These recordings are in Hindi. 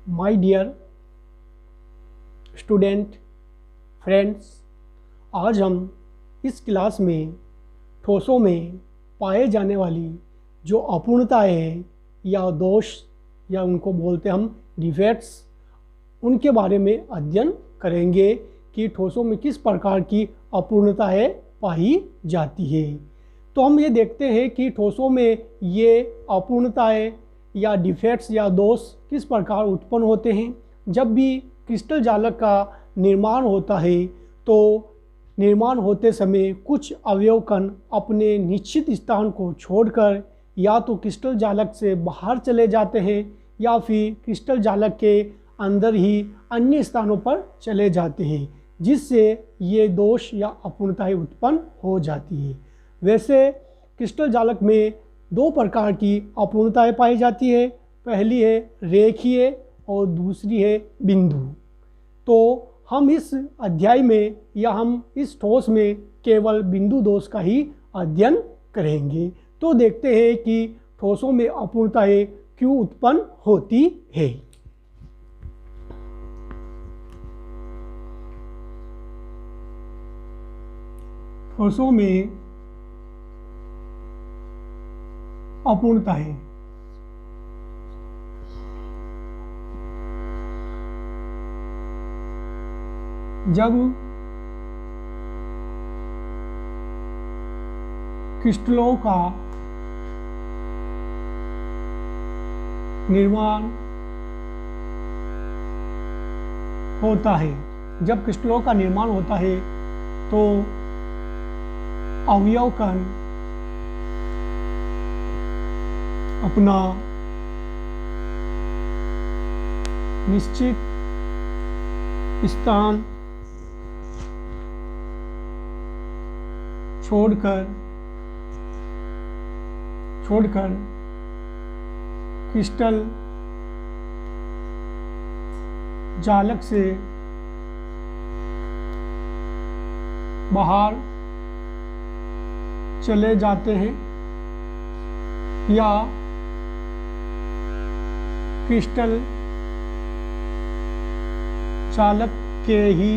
माय डियर स्टूडेंट फ्रेंड्स, आज हम इस क्लास में ठोसों में पाए जाने वाली जो अपूर्णताएं हैं या दोष या उनको बोलते हम डिफेक्ट्स, उनके बारे में अध्ययन करेंगे कि ठोसों में किस प्रकार की अपूर्णताएं पाई जाती है। तो हम ये देखते हैं कि ठोसों में ये अपूर्णताएं या डिफेक्ट्स या दोष किस प्रकार उत्पन्न होते हैं। जब भी क्रिस्टल जालक का निर्माण होता है तो निर्माण होते समय कुछ अवयव कण अपने निश्चित स्थान को छोड़कर या तो क्रिस्टल जालक से बाहर चले जाते हैं या फिर क्रिस्टल जालक के अंदर ही अन्य स्थानों पर चले जाते हैं, जिससे ये दोष या अपूर्णताएं उत्पन्न हो जाती है। वैसे क्रिस्टल जालक में दो प्रकार की अपूर्णताएं पाई जाती है। पहली है रेखीय और दूसरी है बिंदु। तो हम इस अध्याय में या हम इस ठोस में केवल बिंदु दोष का ही अध्ययन करेंगे। तो देखते हैं कि ठोसों में अपूर्णताएं क्यों उत्पन्न होती है। ठोसों में अपूर्णताएं जब क्रिस्टलों का निर्माण होता है, जब क्रिस्टलों का निर्माण होता है तो अवयव कण अपना निश्चित स्थान छोड़कर क्रिस्टल जालक से बाहर चले जाते हैं या क्रिस्टल जालक के ही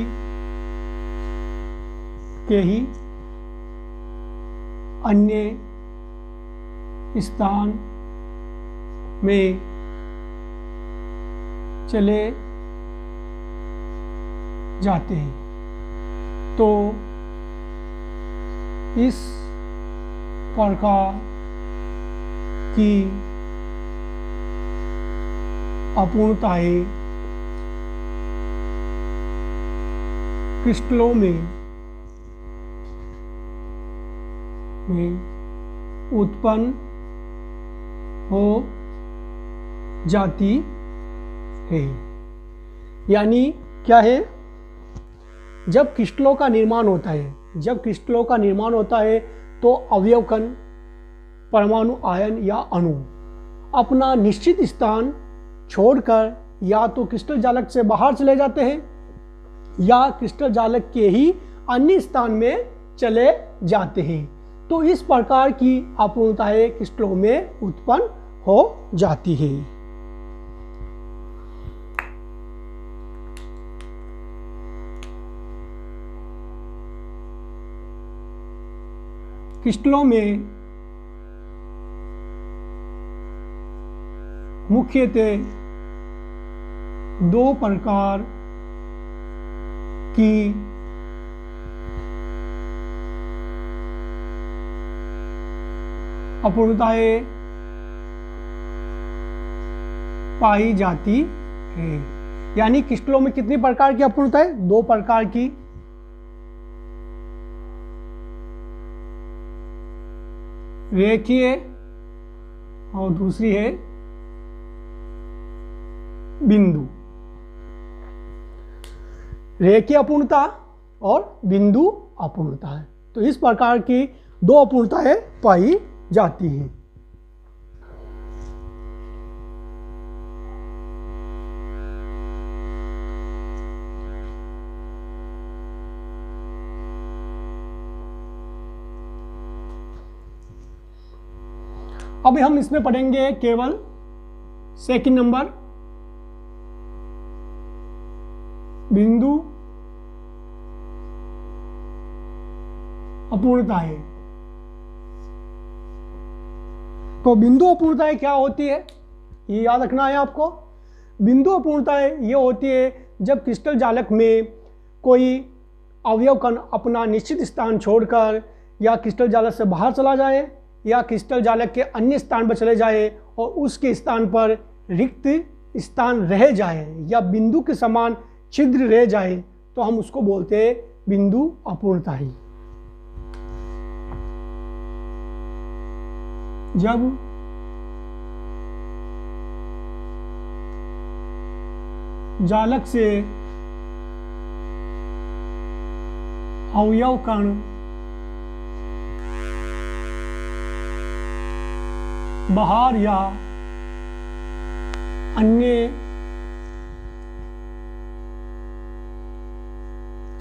अन्य स्थान में चले जाते हैं। तो इस प्रकार की अपूर्णताएं क्रिस्टलों में उत्पन्न हो जाती है। यानी क्या है, जब क्रिस्टलों का निर्माण होता है तो अवयव कण, परमाणु, आयन या अणु अपना निश्चित स्थान छोड़कर या तो क्रिस्टल जालक से बाहर चले जाते हैं या क्रिस्टल जालक के ही अन्य स्थान में चले जाते हैं। तो इस प्रकार की अपूर्णताएं क्रिस्टलों में उत्पन्न हो जाती है। क्रिस्टलों में मुख्यतः दो प्रकार की अपूर्णताएं पाई जाती है। यानी क्रिस्टलों में कितनी प्रकार की अपूर्णताएं? दो प्रकार की। रेखीय और दूसरी है बिंदु। रेखीय अपूर्णता और बिंदु अपूर्णता है। तो इस प्रकार की दो अपूर्णताएं पाई जाती हैं। अब हम इसमें पढ़ेंगे केवल सेकंड नंबर बिंदु अपूर्णताएं। तो बिंदु अपूर्णताएं क्या होती है, ये याद रखना है आपको। बिंदु अपूर्णताएं ये होती है जब क्रिस्टल जालक में कोई अवयव कण अपना निश्चित स्थान छोड़कर या क्रिस्टल जालक से बाहर चला जाए या क्रिस्टल जालक के अन्य स्थान पर चले जाए और उसके स्थान पर रिक्त स्थान रह जाए या बिंदु के समान छिद्र रह जाए, तो हम उसको बोलते हैं बिंदु अपूर्णताएं। जब जालक से अवयव कण बाहर या अन्य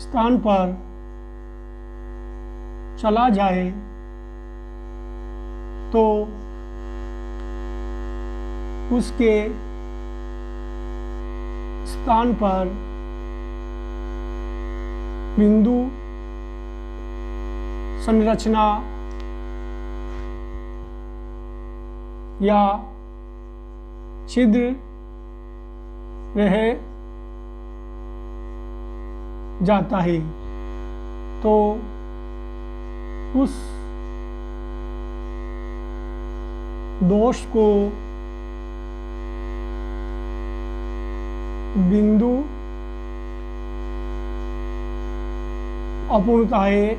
स्थान पर चला जाए तो उसके स्थान पर बिंदु संरचना या छिद्र रह जाता है। तो उस दोष को बिंदु अपूर्णताएं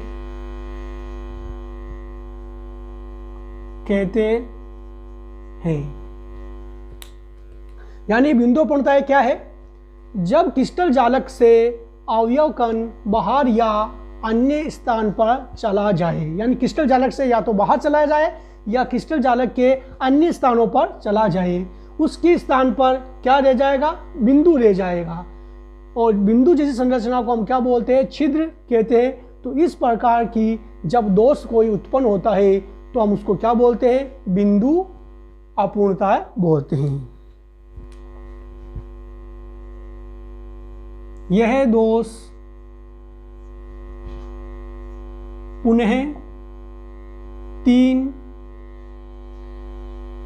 कहते हैं। यानी बिंदु अपूर्णताएं क्या है, जब क्रिस्टल जालक से अवयव कण बाहर या अन्य स्थान पर चला जाए, यानी क्रिस्टल जालक से या तो बाहर चला जाए या क्रिस्टल जालक के अन्य स्थानों पर चला जाए, उसके स्थान पर क्या रह जाएगा, बिंदु रह जाएगा। और बिंदु जैसी संरचना को हम क्या बोलते हैं, छिद्र कहते हैं। तो इस प्रकार की जब दोष कोई उत्पन्न होता है तो हम उसको क्या बोलते हैं, बिंदु अपूर्णता बोलते हैं। यह दोष पुनः 3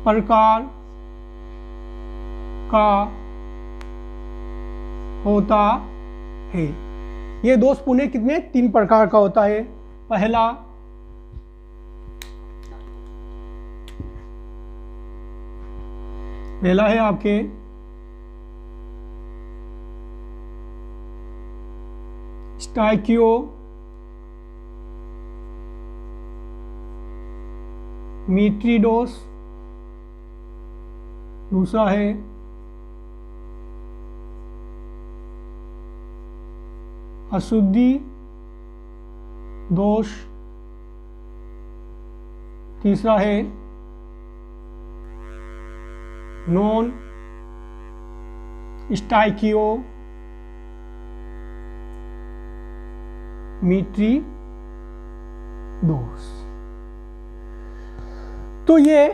प्रकार का होता है। ये दोष पुनः कितने, 3 प्रकार का होता है। पहला है आपके स्टाइकियोमीट्री दोष, दूसरा है अशुद्धि दोष, तीसरा है नॉन स्टाइकियोमीट्री दोष। तो ये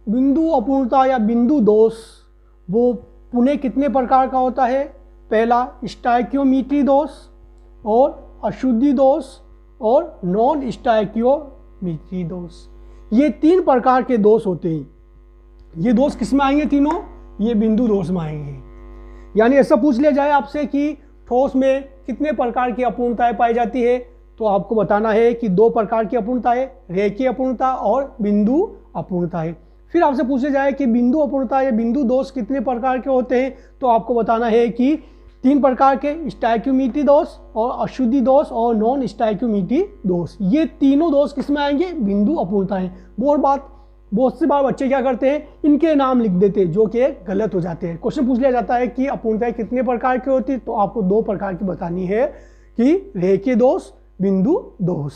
बिंदु अपूर्णता या बिंदु दोष वो पुनः कितने प्रकार का होता है, पहला स्टाइकियोमीट्री दोष और अशुद्धि दोष और नॉन स्टाइकियोमीट्री दोष। ये 3 प्रकार के दोष होते हैं। ये दोष किस में आएंगे, तीनों ये बिंदु दोष में आएंगे। यानी ऐसा पूछ लिया जाए आपसे कि ठोस में कितने प्रकार की अपूर्णताएं पाई जाती है, तो आपको बताना है कि 2 प्रकार की अपूर्णताएं, रेखीय अपूर्णता और बिंदु अपूर्णताएं। फिर आपसे पूछा जाए कि बिंदु अपूर्णता या बिंदु दोष कितने प्रकार के होते हैं, तो आपको बताना है कि 3 प्रकार के, स्टाइकियोमीट्री दोष और अशुद्धि दोष और नॉन स्टाइकियोमीट्री दोष। ये तीनों दोष किस में आएंगे, बिंदु अपूर्णताएं। बहुत सी बार बच्चे क्या करते हैं, इनके नाम लिख देते हैं जो कि गलत हो जाते हैं। क्वेश्चन पूछ लिया जाता है कि अपूर्णताएं कितने प्रकार की होती है, तो आपको 2 प्रकार की बतानी है कि रेखीय दोष, बिंदु दोष।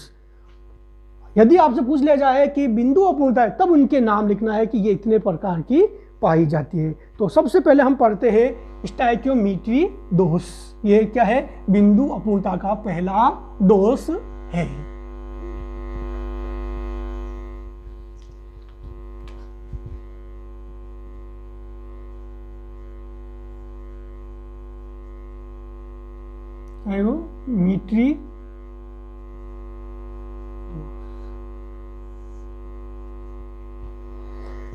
यदि आपसे पूछ लिया जाए कि बिंदु अपूर्णता है, तब उनके नाम लिखना है कि ये इतने प्रकार की पाई जाती है। तो सबसे पहले हम पढ़ते हैं स्टाइकियोमीट्री दोष। ये क्या है, बिंदु अपूर्णता का पहला दोष है। स्टाइकोमीट्री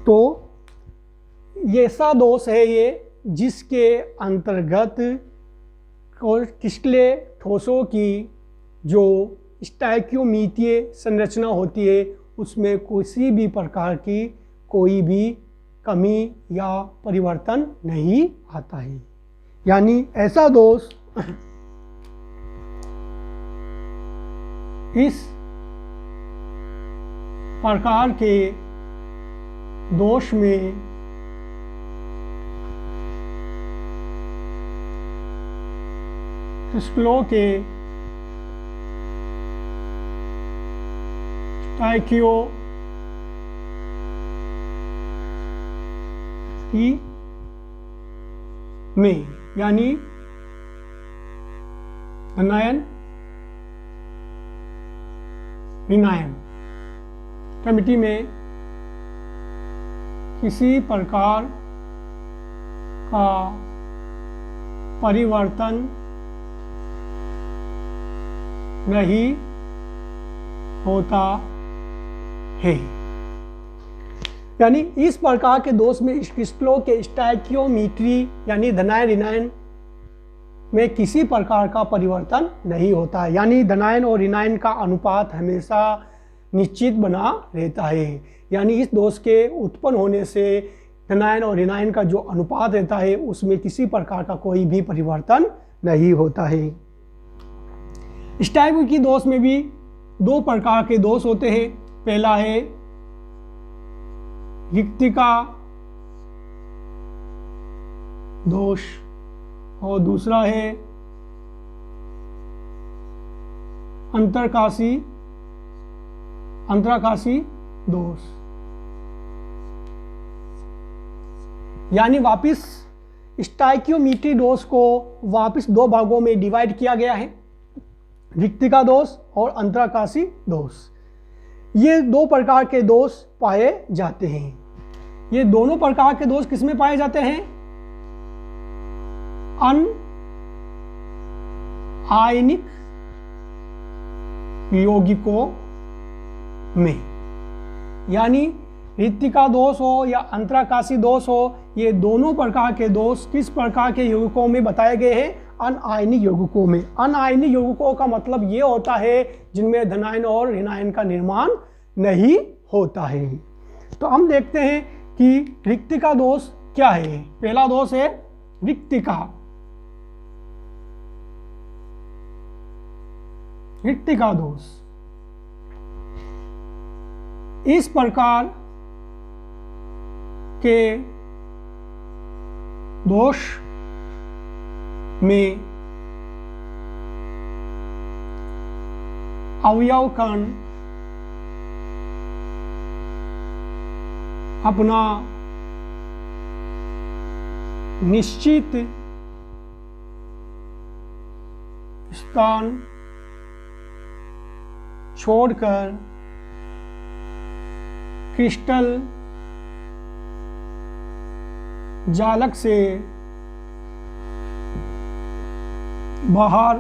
तो ये ऐसा दोष है ये जिसके अंतर्गत क्रिस्टलीय ठोसों की जो स्टाइकियोमीट्रीय संरचना होती है उसमें किसी भी प्रकार की कोई भी कमी या परिवर्तन नहीं आता है। यानी ऐसा दोष इस प्रकार के दोष में क्रिस्टलों के स्टाइकियोमीट्री में यानी आयन विनायन कमिटी में किसी प्रकार का परिवर्तन नहीं होता है। यानी इस प्रकार के दोष में क्रिस्टलों के स्टाइकियोमीट्री यानी धनायन ऋणायन में किसी प्रकार का परिवर्तन नहीं होता है। यानी धनायन और ऋणायन का अनुपात हमेशा निश्चित बना रहता है। यानी इस दोष के उत्पन्न होने से धनायन और ऋणायन का जो अनुपात रहता है उसमें किसी प्रकार का कोई भी परिवर्तन नहीं होता है। स्टाइकियोमीट्री दोष में भी दो प्रकार के दोष होते हैं। पहला है रिक्तिका दोष और दूसरा है अंतराकाशी दोष। यानी वापिस स्टाइकियोमीट्री दोष को वापिस दो भागों में डिवाइड किया गया है, रिक्तिका दोष और अंतराकाशी दोष। ये दो प्रकार के दोष पाए जाते हैं। ये दोनों प्रकार के दोष किसमें पाए जाते हैं? अनआयनिक यौगिकों में। यानी रिक्तिका दोष हो या अंतराकाशी दोष हो, ये दोनों प्रकार के दोष किस प्रकार के यौगिकों में बताए गए हैं? अनआयनिक यौगिकों में। अनआयनिक यौगिकों का मतलब ये होता है जिनमें धनायन और ऋणायन का निर्माण नहीं होता है। तो हम देखते हैं कि रिक्तिका दोष क्या है। पहला दोष है रिक्तिका दोष। इस प्रकार के दोष में अवयव कण अपना निश्चित स्थान छोड़कर क्रिस्टल जालक से बाहर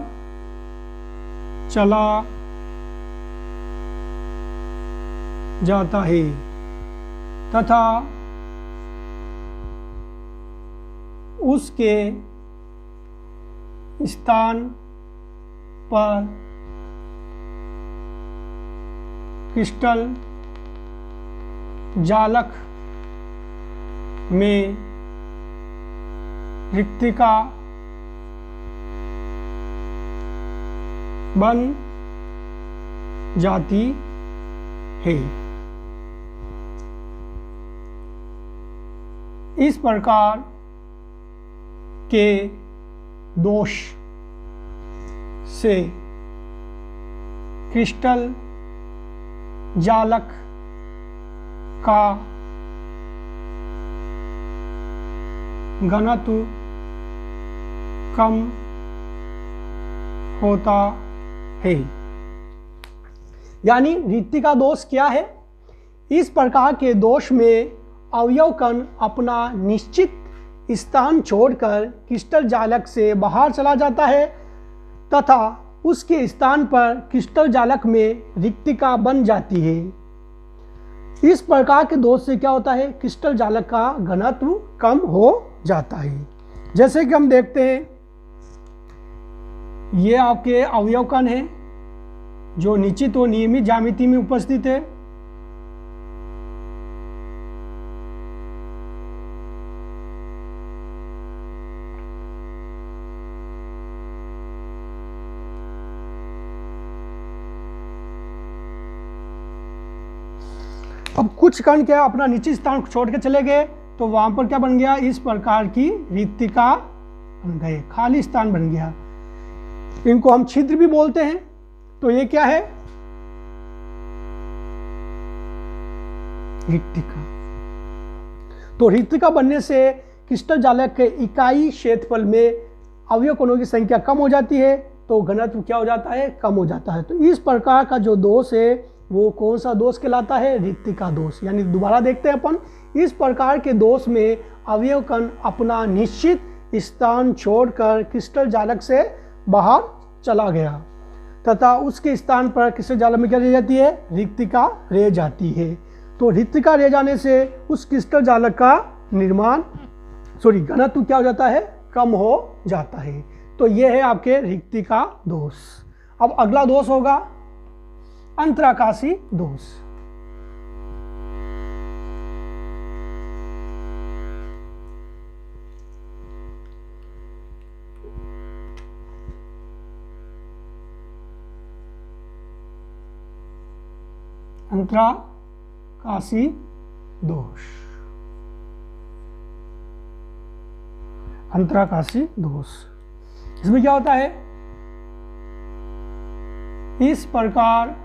चला जाता है तथा उसके स्थान पर क्रिस्टल जालक में रिक्तिका बन जाती है। इस प्रकार के दोष से क्रिस्टल जालक का घनत्व कम होता है। यानी रिक्तिका दोष क्या है? इस प्रकार के दोष में अवयव कण अपना निश्चित स्थान छोड़कर क्रिस्टल जालक से बाहर चला जाता है तथा उसके स्थान पर क्रिस्टल जालक में रिक्तिका बन जाती है। इस प्रकार के दोष से क्या होता है, क्रिस्टल जालक का घनत्व कम हो जाता है। जैसे कि हम देखते हैं, ये आपके अवयव कण हैं जो निश्चित और नियमित ज्यामिति में उपस्थित है। अब कुछ कण क्या अपना निश्चित स्थान छोड़ के चले गए, तो वहां पर क्या बन गया, इस प्रकार की रिक्तिका बन गए, खाली स्थान बन गया। इनको हम छिद्र भी बोलते हैं। तो ये क्या है, रिक्तिका। तो रिक्तिका बनने से क्रिस्टल जालक के इकाई क्षेत्रफल में अवयव कणों की संख्या कम हो जाती है, तो घनत्व क्या हो जाता है, कम हो जाता है। तो इस प्रकार का जो दोष है वो कौन सा दोष कहलाता है, रिक्तिका दोष। यानी दोबारा देखते हैं अपन, इस प्रकार के दोष में अवयव कण अपना निश्चित स्थान छोड़कर क्रिस्टल जालक से बाहर चला गया तथा उसके स्थान पर क्रिस्टल जालक में क्या रह जाती है, रिक्तिका रह जाती है। तो रिक्तिका रह जाने से उस क्रिस्टल जालक का निर्माण घनत्व क्या हो जाता है, कम हो जाता है। तो ये है आपके रिक्तिका दोष। अब अगला दोष होगा अंतराकाशी दोष। अंतराकाशी दोष, अंतराकाशी दोष। इसमें क्या होता है, इस प्रकार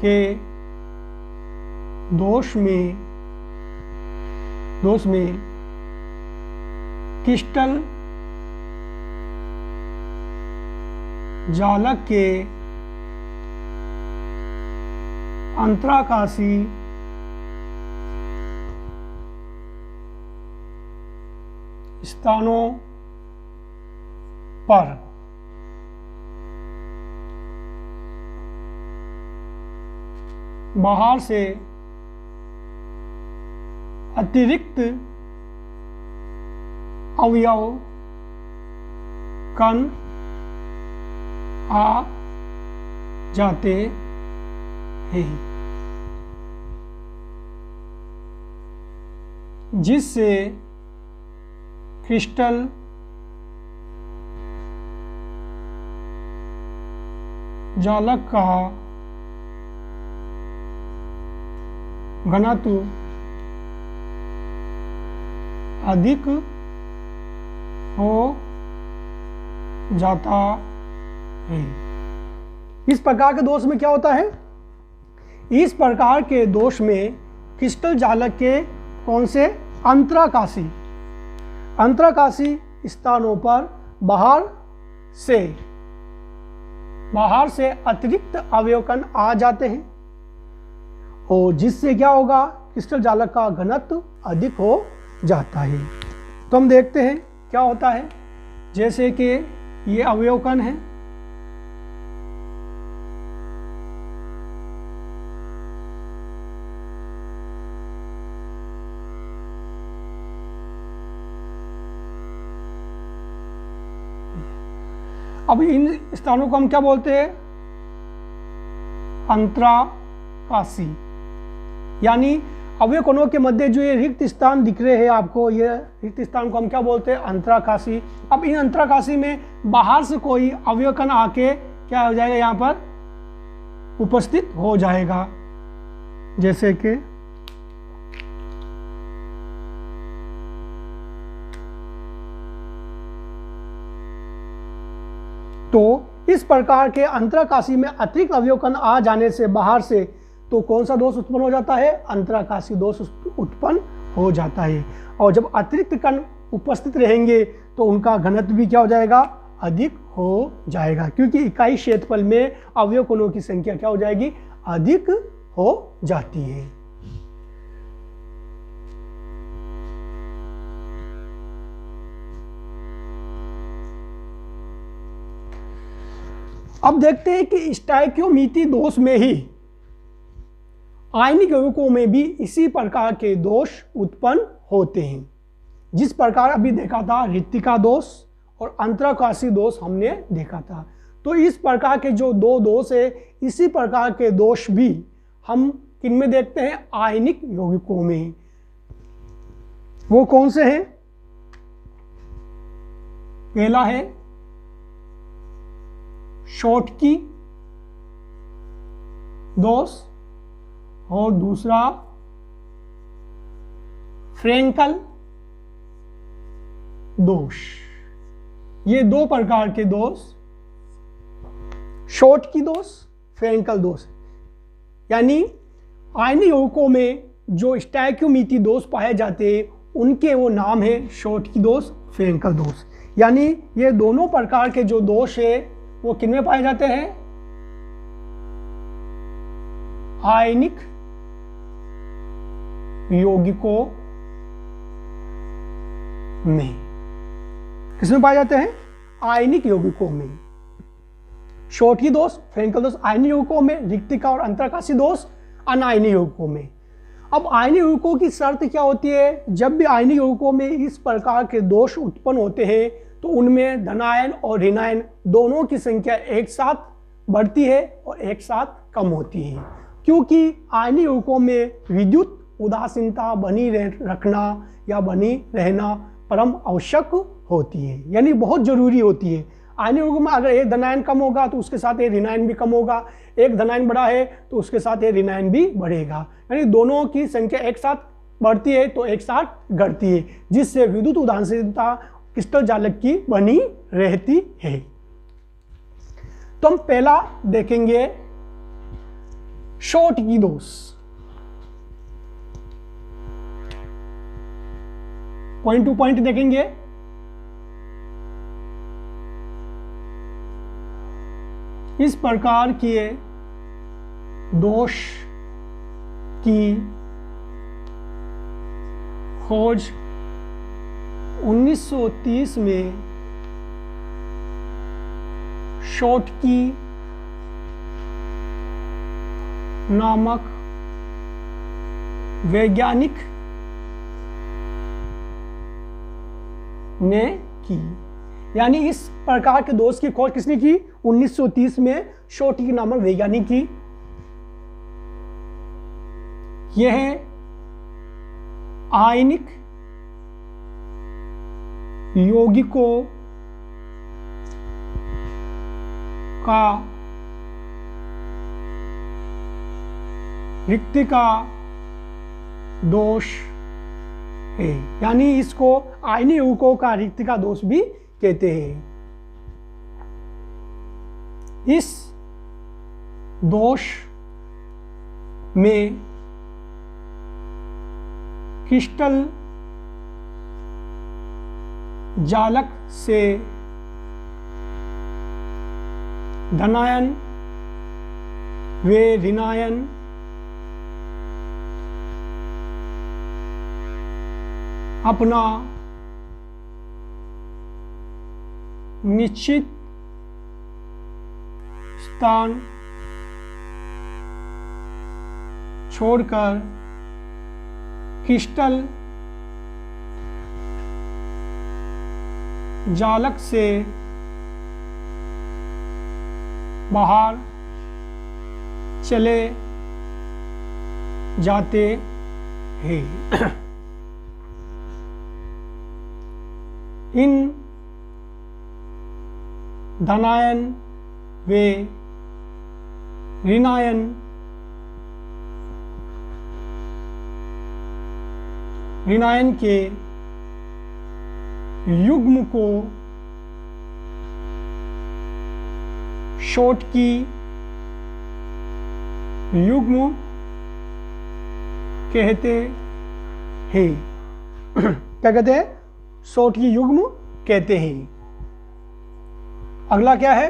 के दोष में क्रिस्टल जालक के अंतराकाशी स्थानों पर बाहर से अतिरिक्त अवयव कण आ जाते हैं, जिससे क्रिस्टल जालक का घनत्व अधिक हो जाता है। इस प्रकार के दोष में क्या होता है, इस प्रकार के दोष में क्रिस्टल जालक के कौन से अंतराकाशी स्थानों पर बाहर से अतिरिक्त अवयव कण आ जाते हैं, और जिससे क्या होगा, क्रिस्टल जालक का घनत्व अधिक हो जाता है। तो हम देखते हैं क्या होता है। जैसे कि ये अवयव कण है, अब इन स्थानों को हम क्या बोलते हैं, अंतराकाशी। यानी अवयव कणों के मध्य जो ये रिक्त स्थान दिख रहे हैं आपको, ये रिक्त स्थान को हम क्या बोलते हैं, अंतराकाशी। अब इन अंतराकाशी में बाहर से कोई अवयव कण आके क्या हो जाएगा, यहाँ पर उपस्थित हो जाएगा। जैसे कि तो इस प्रकार के अंतराकाशी में अतिरिक्त अवयव कण आ जाने से बाहर से, तो कौन सा दोष उत्पन्न हो जाता है, अंतराकाशी दोष उत्पन्न हो जाता है। और जब अतिरिक्त कण उपस्थित रहेंगे तो उनका घनत्व भी क्या हो जाएगा, अधिक हो जाएगा, क्योंकि इकाई क्षेत्रफल में अवयव कणों की संख्या क्या हो जाएगी, अधिक हो जाती है। अब देखते हैं कि स्टोइकोमेट्री दोष में ही आयनिक यौगिकों में भी इसी प्रकार के दोष उत्पन्न होते हैं। जिस प्रकार अभी देखा था रिक्तिका दोष और अंतराकाशी दोष हमने देखा था, तो इस प्रकार के जो दो दोष है, इसी प्रकार के दोष भी हम किन में देखते हैं? आयनिक यौगिकों में। वो कौन से हैं? पहला है शॉटकी दोष और दूसरा फ्रेंकल दोष। ये दो प्रकार के दोष, शॉटकी दोष, फ्रेंकल दोष, यानी आयनिक यौगिकों में जो स्टोइकोमेट्री दोष पाए जाते हैं उनके वो नाम है शॉटकी दोष, फ्रेंकल दोष। यानी ये दोनों प्रकार के जो दोष है वो किन में पाए जाते हैं? आयनिक यौगिकों में। किसमें पाए जाते हैं? आयनिक यौगिकों में। शॉटकी दोष, फ्रेंकल दोष आयनिक यौगिकों में, रिक्तिका और अंतराकाशी दोष अनायनिक यौगिकों में। अब आयनिक यौगिकों की शर्त क्या होती है? जब भी आयनिक यौगिकों में इस प्रकार के दोष उत्पन्न होते हैं तो उनमें धनायन और ऋणायन दोनों की संख्या एक साथ बढ़ती है और एक साथ कम होती है, क्योंकि आयनिक यौगिकों में विद्युत उदासीनता बनी रखना या बनी रहना परम आवश्यक होती है, यानी बहुत जरूरी होती है। आयनिक यौगिकों में अगर एक धनायन कम होगा तो उसके साथ एक ऋणायन भी कम होगा, एक धनायन बढ़ा है तो उसके साथ एक ऋणायन भी बढ़ेगा, यानी दोनों की संख्या एक साथ बढ़ती है तो एक साथ घटती है, जिससे विद्युत उदासीनता क्रिस्टल जालक की बनी रहती है। तो हम पहला देखेंगे शॉटकी दोष। पॉइंट टू पॉइंट देखेंगे। इस प्रकार के दोष की खोज 1930 में शॉटकी नामक वैज्ञानिक ने की। यानी इस प्रकार के दोष की खोज किसने की? 1930 में शॉटकी नामक वैज्ञानिक की। यह आयनिक यौगिकों का रिक्तिका दोष है, यानी इसको आयनिक यौगिकों का रिक्तिका दोष भी कहते हैं। इस दोष में क्रिस्टल जालक से धनायन व ऋणायन अपना निश्चित स्थान छोड़कर क्रिस्टल जालक से बाहर चले जाते हैं। इन धनायन व ऋणायन के युग्म को शॉटकी युग्म कहते हैं। क्या कहते हैं? शॉटकी युग्म कहते हैं। अगला क्या है?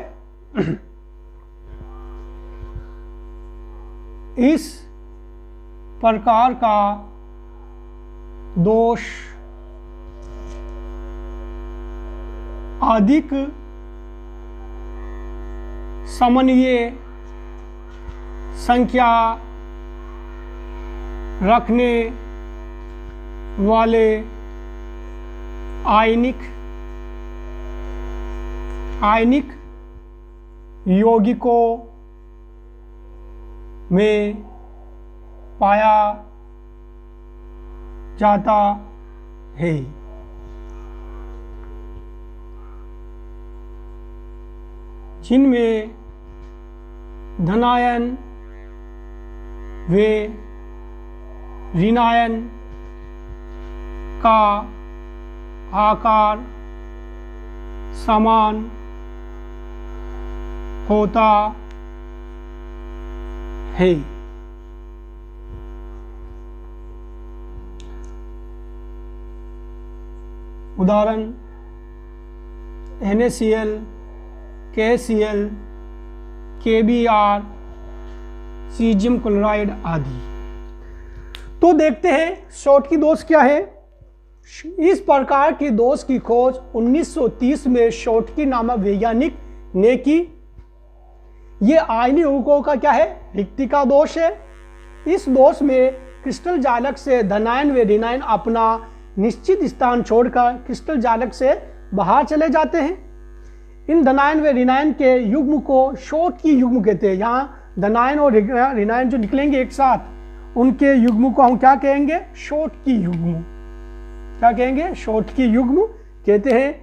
इस प्रकार का दोष अधिक समन्वय संख्या रखने वाले आयनिक यौगिकों में पाया जाता है। जिनमें धनायन व ऋणायन का आकार समान होता है। उदाहरण NaCl, KCl, KBr, caesium chloride आदि। तो देखते हैं शॉटकी दोष क्या है। इस प्रकार के दोष की खोज 1930 में शॉटकी नामक वैज्ञानिक ने की। ये आयनीय यौगिकों का क्या है, रिक्तिका दोष है। इस दोष में क्रिस्टल जालक से धनायन व ऋणायन अपना निश्चित स्थान छोड़कर क्रिस्टल जालक से बाहर चले जाते हैं। इन धनायन व ऋणायन के युग्म को शॉटकी युग्म कहते हैं। यहाँ धनायन और ऋणायन जो निकलेंगे एक साथ, उनके युग्म को हम क्या कहेंगे, शॉटकी युग्म। क्या कहेंगे, शॉटकी युग्म कहते हैं।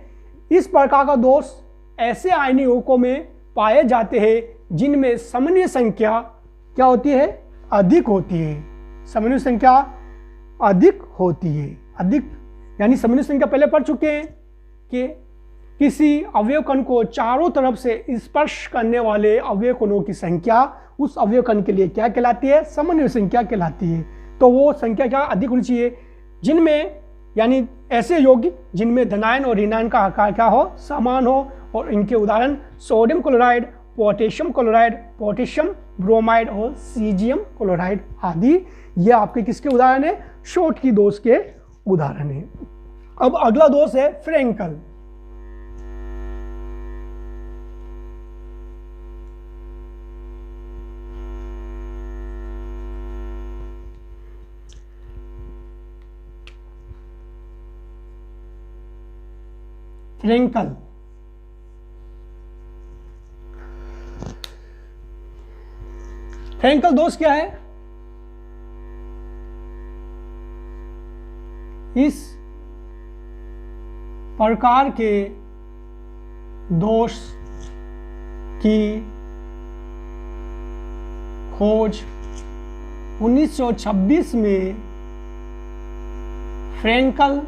इस प्रकार का दोष ऐसे आयनीय यौगिकों में पाए जाते हैं जिनमें समन्वय संख्या क्या होती है, अधिक होती है। समन्वय संख्या अधिक होती है। अधिक यानी समन्वय संख्या पहले पढ़ चुके हैं कि किसी अवयव कण को चारों तरफ से स्पर्श करने वाले अवयव कणों की संख्या उस अवयव कण के लिए क्या कहलाती है, समन्वय संख्या कहलाती है। तो वो संख्या क्या अधिक होनी चाहिए, जिनमें यानी ऐसे यौगिक जिनमें धनायन और ऋणायन का आकार क्या हो, समान हो। और इनके उदाहरण sodium chloride, potassium chloride, potassium bromide और सीजियम क्लोराइड आदि। ये आपके किसके उदाहरण है, शॉटकी दोष के उदाहरण है। अब अगला दोष है फ्रेंकल। फ्रेंकल फ्रेंकल दोष क्या है। इस प्रकार के दोष की खोज 1926 में फ्रेंकल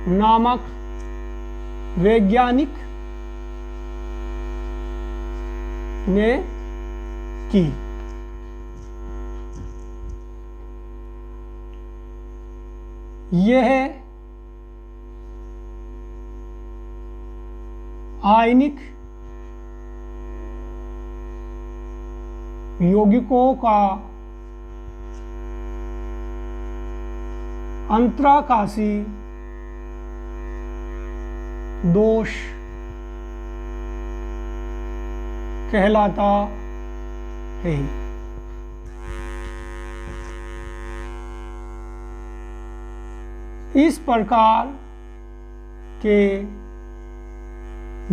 नामक वैज्ञानिक ने की। यह आयनिक यौगिकों का अंतराकाशी दोष कहलाता है। इस प्रकार के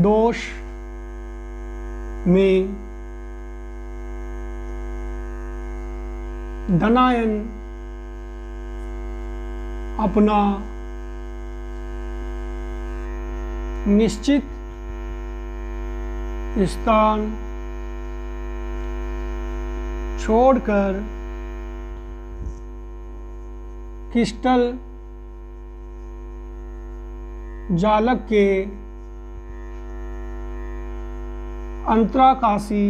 दोष में धनायन अपना निश्चित स्थान छोड़कर क्रिस्टल जालक के अंतराकाशी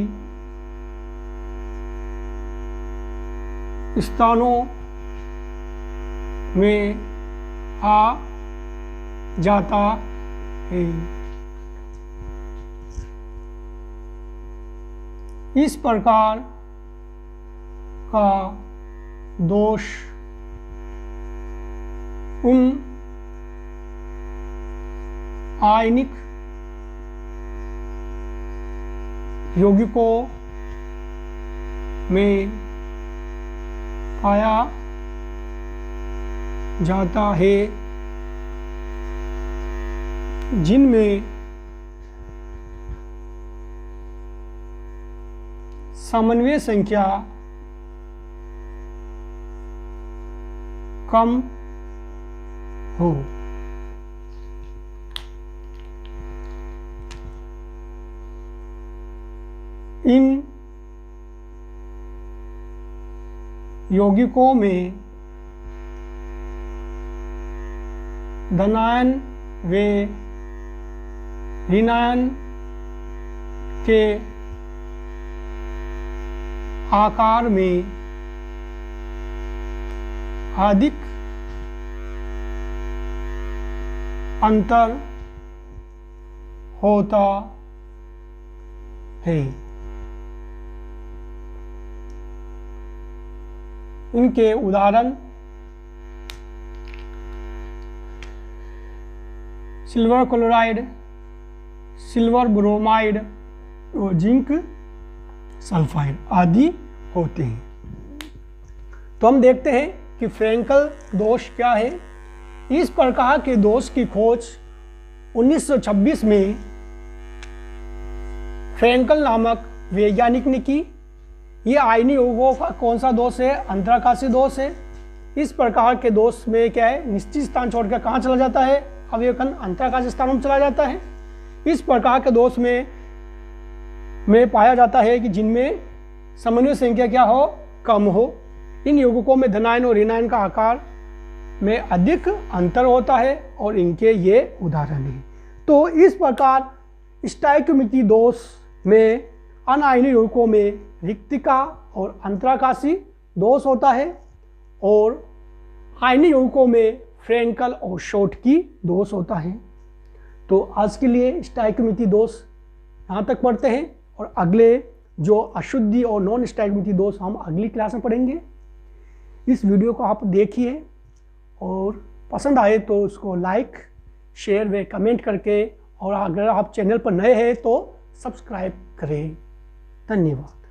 स्थानों में आ जाता है। इस प्रकार का दोष उन आयनिक यौगिकों में पाया जाता है जिनमें समन्वय संख्या कम हो। इन यौगिकों में धनायन व ऋणायन के आकार में अधिक अंतर होता है। इनके उदाहरण सिल्वर क्लोराइड, सिल्वर ब्रोमाइड और जिंक सल्फाइड आदि होते हैं। तो हम देखते हैं कि फ्रैंकल दोष क्या है। इस प्रकार के दोष की खोज 1926 में फ्रैंकल नामक वैज्ञानिक ने की। ये आयनीय यौगिकों का कौन सा दोष है? अंतराकाशीय दोष है। इस प्रकार के दोष में क्या है, निश्चित स्थान छोड़कर कहाँ चला जाता है? अवयव खंड अंतराकाशीय स्थानों में चला जाता है। इस प्रकार के दोष में पाया जाता है कि जिनमें समन्वय संख्या क्या हो? कम हो। इन यौगिकों में धनायन और ऋणायन का आकार में अधिक अंतर होता है और इनके ये उदाहरण हैं। तो इस प्रकार स्टोइकोमेट्री दोष में अनायनीय यौगिकों में रिक्तिका और अंतराकाशी दोष होता है और आयनीय यौगिकों में फ्रैंकल और शॉर्टकी दोष होता है। तो आज के लिए स्टोइकोमेट्री दोष यहाँ तक पढ़ते हैं और अगले जो अशुद्धि और नॉन स्टोइकोमेट्री दोष हम अगली क्लास में पढ़ेंगे। इस वीडियो को आप देखिए और पसंद आए तो उसको लाइक, शेयर व कमेंट करके, और अगर आप चैनल पर नए हैं तो सब्सक्राइब करें। धन्यवाद।